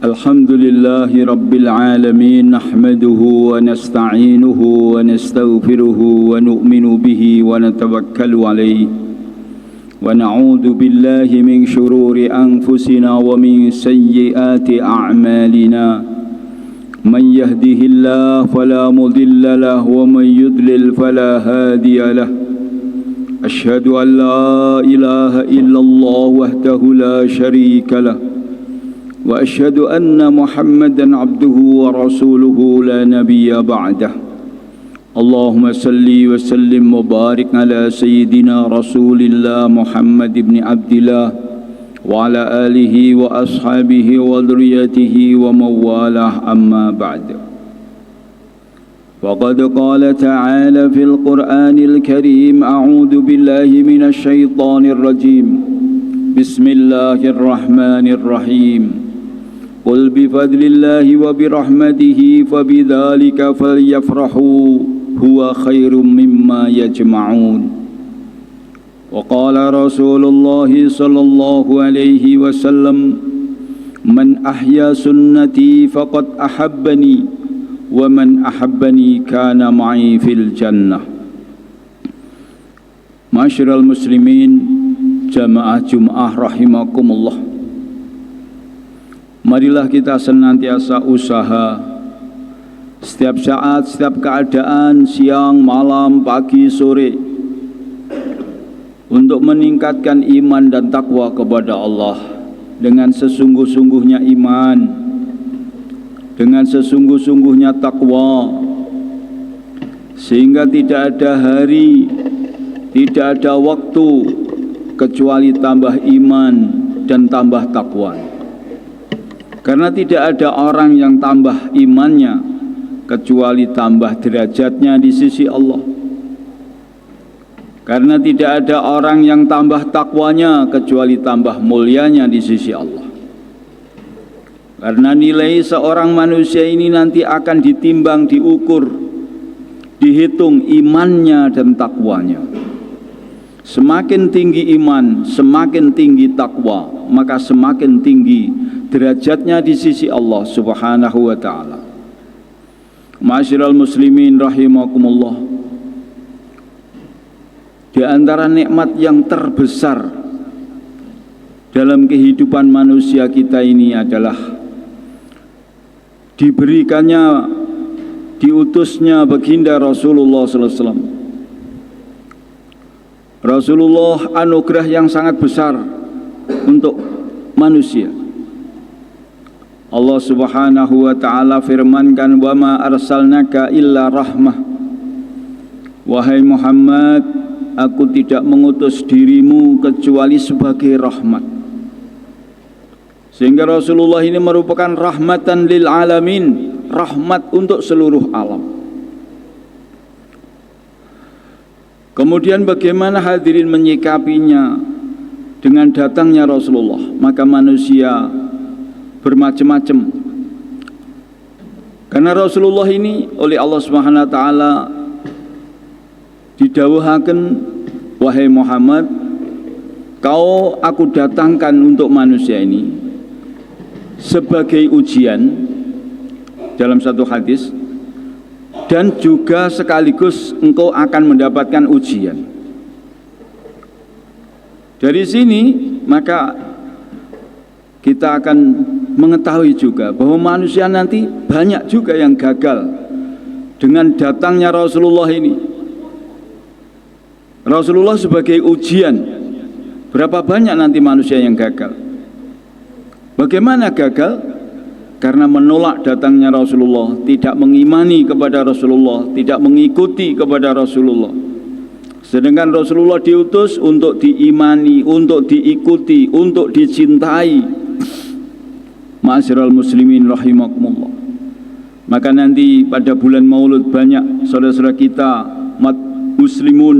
Alhamdulillahi Rabbil Alamin. Nahmaduhu wa nasta'inuhu wa nastaghfiruhu wa nu'minu bihi wa natawakkalu alayhi wa na'udhu billahi min shururi anfusina wa min sayyiati a'malina. Man yahdihillahu fala mudilla lahu wa man yudlil fala hadiya lahu. Ashhadu an la ilaha illallah wahdahu la sharika lahu wa ashhadu anna Muhammadan abduhu wa rasuluhu la nabiyya ba'dah. Allahumma salli wa sallim wa barik ala sayyidina Rasulillah Muhammad ibn Abdillah wa ala alihi wa ashabihi wa dhurriyyatihi wa mawalah, amma ba'd. وقد قال تعالى في القرآن الكريم: أعوذ بالله من الشيطان الرجيم. بسم الله الرحمن الرحيم. قل بفضل الله وبرحمته فبذلك فليفرحوا هو خير مما يجمعون. وقال رسول الله صلى الله عليه وسلم: من أحيا سنتي فقد أحبني wa man ahabbani kana ma'i fil jannah. Masyiral muslimin, jamaah Jum'ah rahimakumullah. Marilah kita senantiasa usaha setiap saat, setiap keadaan, siang, malam, pagi, sore, untuk meningkatkan iman dan takwa kepada Allah dengan sesungguh-sungguhnya iman, dengan sesungguh-sungguhnya takwa, sehingga tidak ada hari, tidak ada waktu kecuali tambah iman dan tambah takwa. Karena tidak ada orang yang tambah imannya kecuali tambah derajatnya di sisi Allah. Karena tidak ada orang yang tambah takwanya kecuali tambah mulianya di sisi Allah. Karena nilai seorang manusia ini nanti akan ditimbang, diukur, dihitung imannya dan takwanya. Semakin tinggi iman, semakin tinggi takwa, maka semakin tinggi derajatnya di sisi Allah Subhanahu wa ta'ala. Ma'asyiral muslimin rahimakumullah. Di antara nikmat yang terbesar dalam kehidupan manusia kita ini adalah diberikannya, diutusnya baginda Rasulullah sallallahu alaihi wasallam. Rasulullah anugerah yang sangat besar untuk manusia. Allah Subhanahu wa ta'ala firmankan: "Wa ma arsalnaka illa rahmah." Wahai Muhammad, aku tidak mengutus dirimu kecuali sebagai rahmat. Sehingga Rasulullah ini merupakan rahmatan lil alamin, rahmat untuk seluruh alam. Kemudian bagaimana hadirin menyikapinya dengan datangnya Rasulullah? Maka manusia bermacam-macam. Karena Rasulullah ini oleh Allah Subhanahu wa taala didhawuhaken, wahai Muhammad, kau aku datangkan untuk manusia ini sebagai ujian dalam satu hadis, dan juga sekaligus engkau akan mendapatkan ujian. Dari sini maka kita akan mengetahui juga bahwa manusia nanti banyak juga yang gagal dengan datangnya Rasulullah ini. Rasulullah sebagai ujian, berapa banyak nanti manusia yang gagal? Bagaimana gagal? Karena menolak datangnya Rasulullah, tidak mengimani kepada Rasulullah, tidak mengikuti kepada Rasulullah. Sedangkan Rasulullah diutus untuk diimani, untuk diikuti, untuk dicintai. Ma'asyiral muslimin rahimakumullah. Maka nanti pada bulan Maulud banyak saudara-saudara kita, umat muslimun,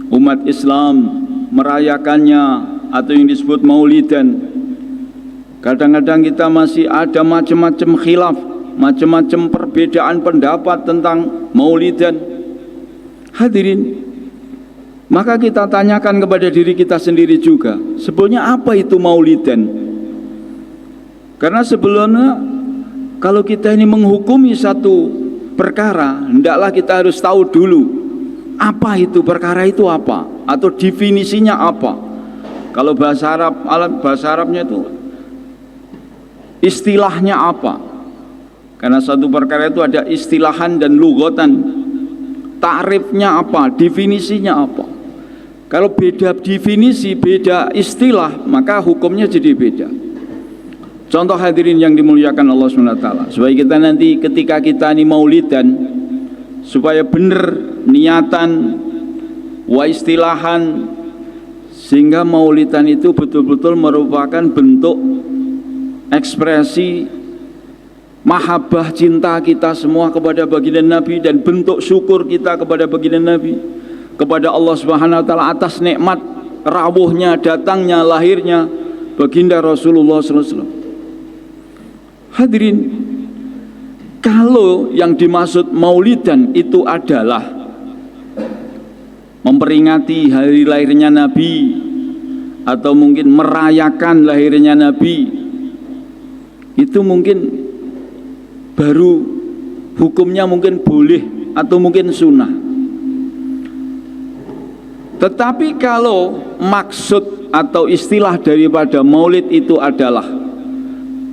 umat Islam merayakannya atau yang disebut Maulidan. Kadang-kadang kita masih ada macam-macam khilaf, macam-macam perbedaan pendapat tentang Maulidan. Hadirin, Maka kita tanyakan kepada diri kita sendiri juga, sebetulnya apa itu maulidan? Karena sebelumnya kalau kita ini menghukumi satu perkara, hendaklah kita harus tahu dulu apa itu perkara itu apa, atau definisinya apa. Kalau bahasa Arabnya itu istilahnya apa? Karena satu perkara itu ada istilahan dan lughatan. Ta'rifnya apa? Definisinya apa? Kalau beda definisi, beda istilah, maka hukumnya jadi beda. Contoh hadirin yang dimuliakan Allah SWT, supaya kita nanti ketika kita ini maulidan, supaya benar niatan, wa istilahan, sehingga maulidan itu betul-betul merupakan bentuk ekspresi mahabbah cinta kita semua kepada baginda Nabi, dan bentuk syukur kita kepada baginda Nabi, kepada Allah Subhanahu wa taala atas nikmat rawuhnya, datangnya, lahirnya baginda Rasulullah SAW. Hadirin, kalau yang dimaksud maulidan itu adalah memperingati hari lahirnya Nabi, atau mungkin merayakan lahirnya Nabi, itu mungkin baru hukumnya mungkin boleh atau mungkin sunnah. Tetapi kalau maksud atau istilah daripada maulid itu adalah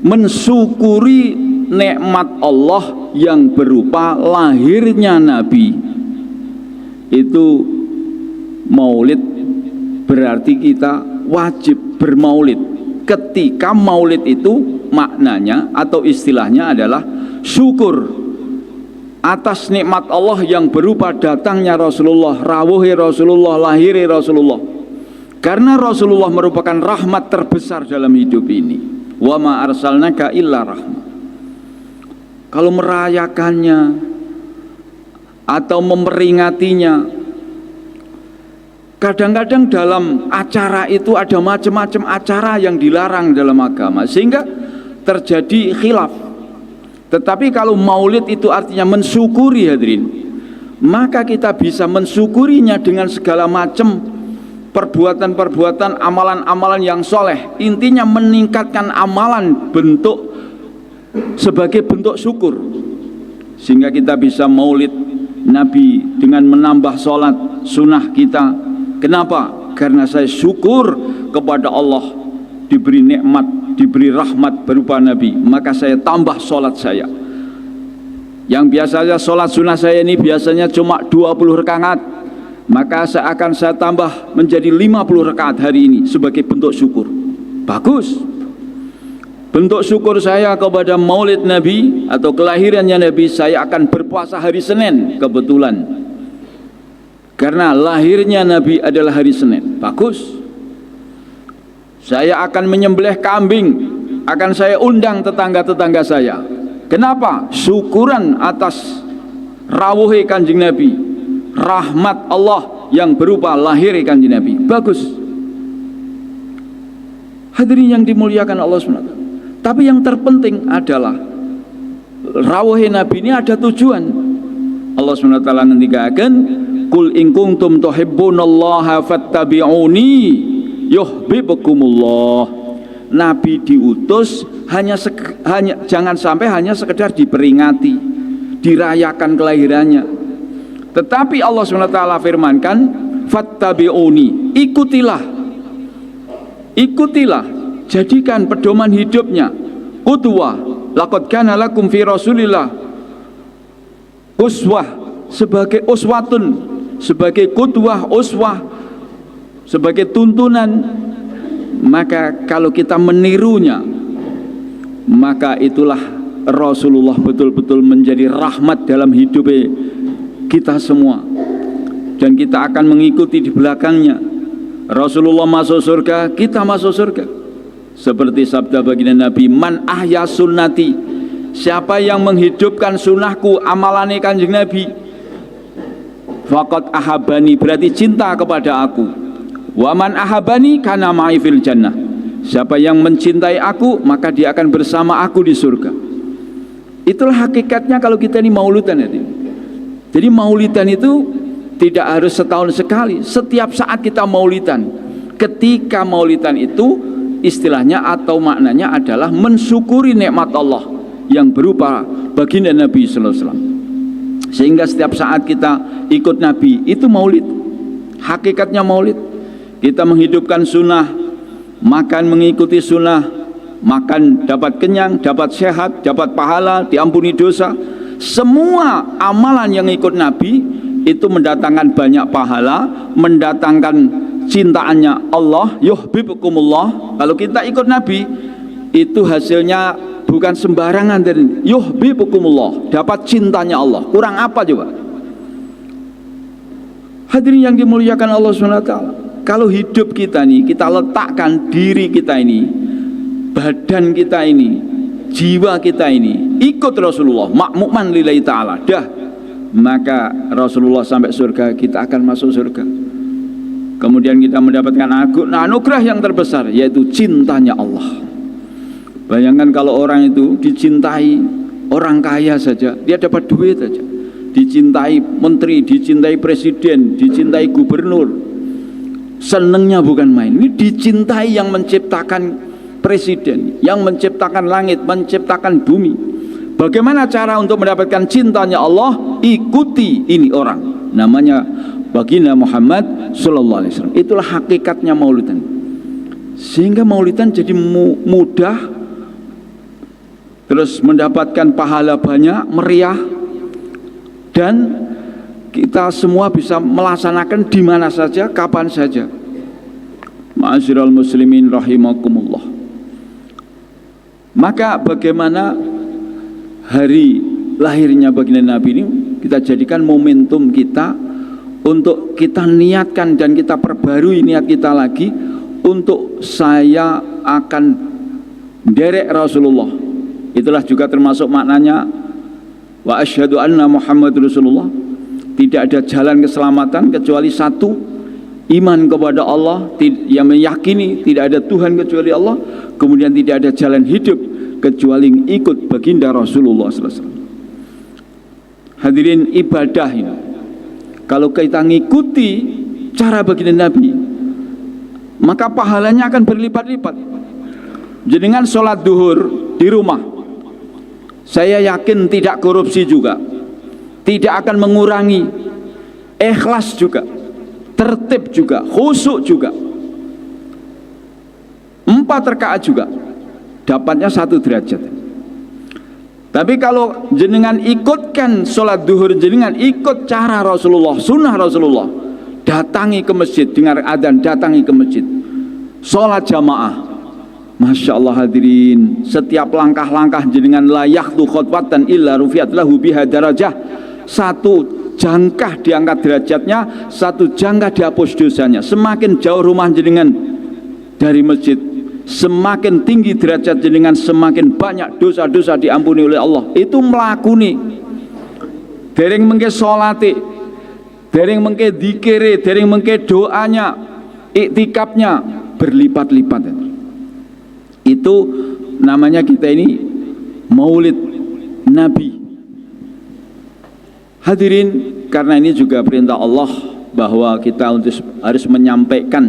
mensyukuri nikmat Allah yang berupa lahirnya Nabi, itu maulid berarti kita wajib bermaulid. Ketika maulid itu maknanya atau istilahnya adalah syukur atas nikmat Allah yang berupa datangnya Rasulullah, rawuhi Rasulullah, lahiri Rasulullah. Karena Rasulullah merupakan rahmat terbesar dalam hidup ini. Wa ma arsalnaka illa rahmah. Kalau merayakannya atau memperingatinya, kadang-kadang dalam acara itu ada macam-macam acara yang dilarang dalam agama, sehingga terjadi khilaf. Tetapi kalau maulid itu artinya mensyukuri, hadirin, maka kita bisa mensyukurinya dengan segala macam perbuatan-perbuatan, amalan-amalan yang soleh. Intinya meningkatkan amalan sebagai bentuk syukur, sehingga kita bisa maulid Nabi dengan menambah sholat sunnah kita. Kenapa? Karena saya syukur kepada Allah, diberi nikmat, diberi rahmat berupa Nabi, maka saya tambah sholat saya. Yang biasanya sholat sunnah saya ini biasanya cuma 20 rakaat, maka saya tambah menjadi 50 rakaat hari ini sebagai bentuk syukur. Bagus. Bentuk syukur saya kepada maulid Nabi atau kelahirannya Nabi, saya akan berpuasa hari Senin kebetulan, karena lahirnya Nabi adalah hari Senin. Bagus. Saya akan menyembelih kambing, akan saya undang tetangga-tetangga saya. Kenapa? Syukuran atas rawuhi Kanjeng Nabi, rahmat Allah yang berupa lahiri Kanjeng Nabi. Bagus. Hadirin yang dimuliakan Allah SWT. Tapi yang terpenting adalah rawuhi Nabi ini ada tujuan. Allah SWT nanti katakan, "Qul in kuntum tuhibbunallaha fattabi'uni yuhibbukumullah." Nabi diutus jangan sampai hanya sekedar diperingati, dirayakan kelahirannya. Tetapi Allah SWT firmankan, fattabi'uni, ikutilah, jadikan pedoman hidupnya qudwah. Laqad kana lakum fi Rasulillah uswah, sebagai uswatun, sebagai qudwah, uswah, sebagai tuntunan. Maka kalau kita menirunya, maka itulah Rasulullah betul-betul menjadi rahmat dalam hidup kita semua, dan kita akan mengikuti di belakangnya. Rasulullah masuk surga, kita masuk surga. Seperti sabda baginda Nabi, "Man ahya sunnati," siapa yang menghidupkan sunnahku, amalane Kanjeng Nabi, faqad ahabani, berarti cinta kepada aku. Wa man ahabani kana ma'i fil jannah, siapa yang mencintai aku, maka dia akan bersama aku di surga. Itulah hakikatnya kalau kita ini maulidan. Jadi maulidan itu Tidak harus setahun sekali, setiap saat kita maulidan. Ketika maulidan itu istilahnya atau maknanya adalah mensyukuri nikmat Allah yang berupa baginda Nabi sallallahu alaihi wasallam. Sehingga setiap saat kita ikut Nabi itu maulid. Hakikatnya maulid. Kita menghidupkan sunnah, makan mengikuti sunnah, makan dapat kenyang, dapat sehat, dapat pahala, diampuni dosa. Semua amalan yang ikut Nabi itu mendatangkan banyak pahala, mendatangkan cintaannya Allah, yuhibbukumullah. Kalau kita ikut Nabi itu hasilnya bukan sembarangan, dari yuhibbukumullah, dapat cintanya Allah. Kurang apa coba? Hadirin yang dimuliakan Allah SWT, kalau hidup kita nih, kita letakkan diri kita ini, badan kita ini, jiwa kita ini ikut Rasulullah, makmuman lillahi ta'ala, dah, maka Rasulullah sampai surga, kita akan masuk surga. Kemudian kita mendapatkan anugerah yang terbesar, yaitu cintanya Allah. Bayangkan kalau orang itu dicintai orang kaya saja, dia dapat duit saja, dicintai menteri, dicintai presiden, dicintai gubernur, senengnya bukan main. Ini dicintai yang menciptakan presiden, yang menciptakan langit, menciptakan bumi. Bagaimana cara untuk mendapatkan cintanya Allah? Ikuti ini orang, namanya baginda Muhammad sallallahu alaihi wasallam. Itulah hakikatnya maulidan. Sehingga maulidan jadi mudah, terus mendapatkan pahala banyak, meriah, dan kita semua bisa melaksanakan di mana saja, kapan saja. Ma'asyiral muslimin rahimakumullah. Maka bagaimana hari lahirnya baginda Nabi ini kita jadikan momentum kita untuk kita niatkan dan kita perbarui niat kita lagi untuk saya akan derek Rasulullah. Itulah juga termasuk maknanya wa asyhadu anna Muhammad Rasulullah. Tidak ada jalan keselamatan kecuali satu, iman kepada Allah, yang meyakini tidak ada Tuhan kecuali Allah. Kemudian tidak ada jalan hidup kecuali ikut baginda Rasulullah sallallahu alaihi wasallam. Hadirin, ibadah ini kalau kita ngikuti cara baginda Nabi, maka pahalanya akan berlipat-lipat. Jenengan sholat duhur di rumah, saya yakin tidak korupsi juga, tidak akan mengurangi, ikhlas juga, tertib juga, khusyuk juga, 4 rakaat juga, dapatnya 1 derajat. Tapi kalau jenengan ikutkan sholat duhur, jenengan ikut cara Rasulullah, sunnah Rasulullah, datangi ke masjid, dengar adzan, datangi ke masjid, sholat jamaah. Masya Allah hadirin, setiap langkah-langkah jenengan la yakhdu khutwatan illa rufiat lahu biha darajah. 1 jangkah diangkat derajatnya, 1 jangkah dihapus dosanya. Semakin jauh rumah jenengan dari masjid, semakin tinggi derajat jenengan, semakin banyak dosa-dosa diampuni oleh Allah. Itu melakuni dereng mengke sholati, dereng mengke dikire, dereng mengke doanya, iktikafnya berlipat-lipat. Itu namanya kita ini maulid Nabi. Hadirin, karena ini juga perintah Allah bahwa kita harus menyampaikan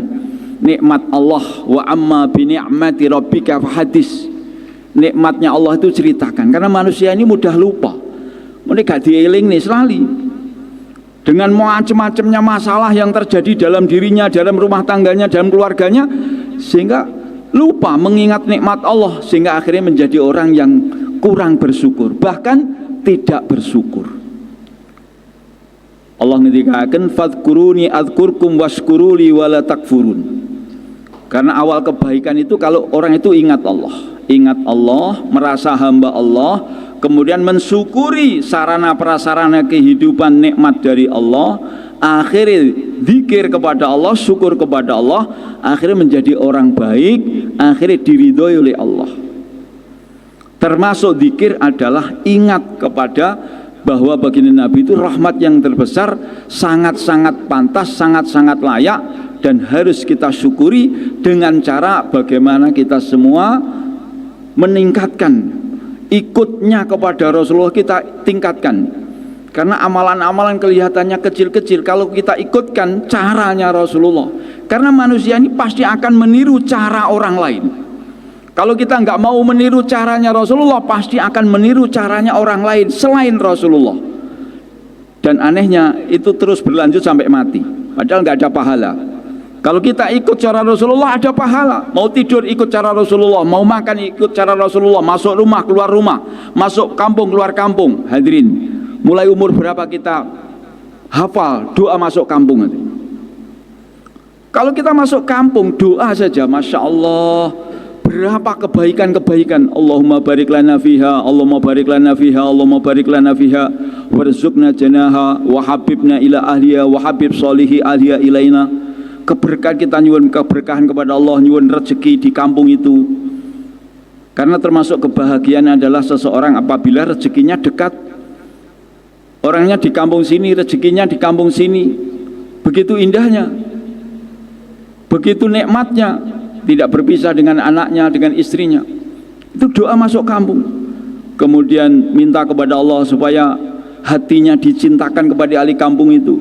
nikmat Allah. Wa amma bi ni'mati rabbika fahadis. Nikmatnya Allah itu ceritakan, karena manusia ini mudah lupa. Mereka gak dieling nih selalu dengan macam-macamnya masalah yang terjadi dalam dirinya, dalam rumah tangganya, dalam keluarganya, sehingga lupa mengingat nikmat Allah, sehingga akhirnya menjadi orang yang kurang bersyukur, bahkan tidak bersyukur. Allah ngendikaken fadkuruni adzkurkum washkuruli wala takfurun. Karena awal kebaikan itu kalau orang itu ingat Allah, merasa hamba Allah, kemudian mensyukuri sarana prasarana kehidupan nikmat dari Allah, akhirnya zikir kepada Allah, syukur kepada Allah, akhirnya menjadi orang baik, akhirnya diridhoi oleh Allah. Termasuk zikir adalah ingat kepada bahwa baginda Nabi itu rahmat yang terbesar, sangat-sangat pantas, sangat-sangat layak, dan harus kita syukuri dengan cara bagaimana kita semua meningkatkan ikutnya kepada Rasulullah, kita tingkatkan. Karena amalan-amalan kelihatannya kecil-kecil, kalau kita ikutkan caranya Rasulullah. Karena manusia ini pasti akan meniru cara orang lain. Kalau kita nggak mau meniru caranya Rasulullah, pasti akan meniru caranya orang lain selain Rasulullah. Dan anehnya itu terus berlanjut sampai mati, padahal nggak ada pahala. Kalau kita ikut cara Rasulullah ada pahala. Mau tidur ikut cara Rasulullah, mau makan ikut cara Rasulullah, masuk rumah keluar rumah, masuk kampung keluar kampung. Hadirin, mulai umur berapa kita hafal doa masuk kampung? Kalau kita masuk kampung doa saja, Masya Allah, berapa kebaikan-kebaikan. Allahumma barik lana fiha, Allahumma barik lana fiha, Allahumma barik lana fiha, warzuqna janaha, wa habibna ila ahliya, wa habib solihi ahliya ilaina. Keberkahan, kita nyuwun keberkahan kepada Allah, nyuwun rezeki di kampung itu. Karena termasuk kebahagiaan adalah seseorang apabila rezekinya dekat. Orangnya di kampung sini, rezekinya di kampung sini. Begitu indahnya, begitu nikmatnya, tidak berpisah dengan anaknya, dengan istrinya. Itu doa masuk kampung. Kemudian minta kepada Allah supaya hatinya dicintakan kepada ahli kampung itu,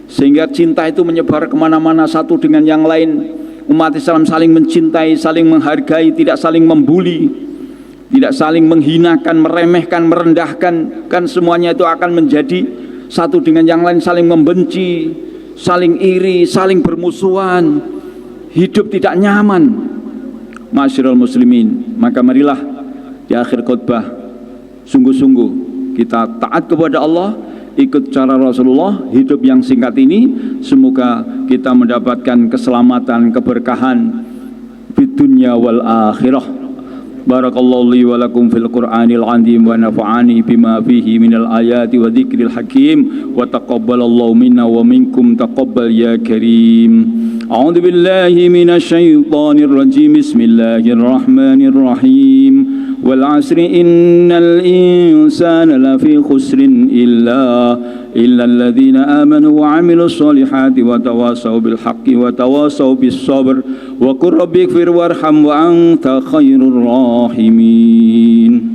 sehingga cinta itu menyebar kemana-mana satu dengan yang lain. Umat Islam saling mencintai, saling menghargai, tidak saling membuli, tidak saling menghinakan, meremehkan, merendahkan. Kan semuanya itu akan menjadi satu dengan yang lain, saling membenci, saling iri, saling bermusuhan, hidup tidak nyaman. Ma'asyiral muslimin, maka marilah di akhir khutbah sungguh-sungguh kita taat kepada Allah, ikut cara Rasulullah, hidup yang singkat ini semoga kita mendapatkan keselamatan, keberkahan di dunia wal akhirah. Barakallahu li wa lakum fil Qur'anil azim wa nafa'ani bima fihi minal ayati wa dzikril hakim wa taqabbalallahu minna wa minkum taqabbal ya karim. A'udzu billahi minasy syaithanir rajim. Bismillahirrahmanirrahim. والعصر إن الإنسان لفي خسر إلا الذين آمنوا وعملوا الصالحات وتواصوا بالحق وتواصوا بالصبر وقل رب اغفر وارحم وأنت خير الراحمين.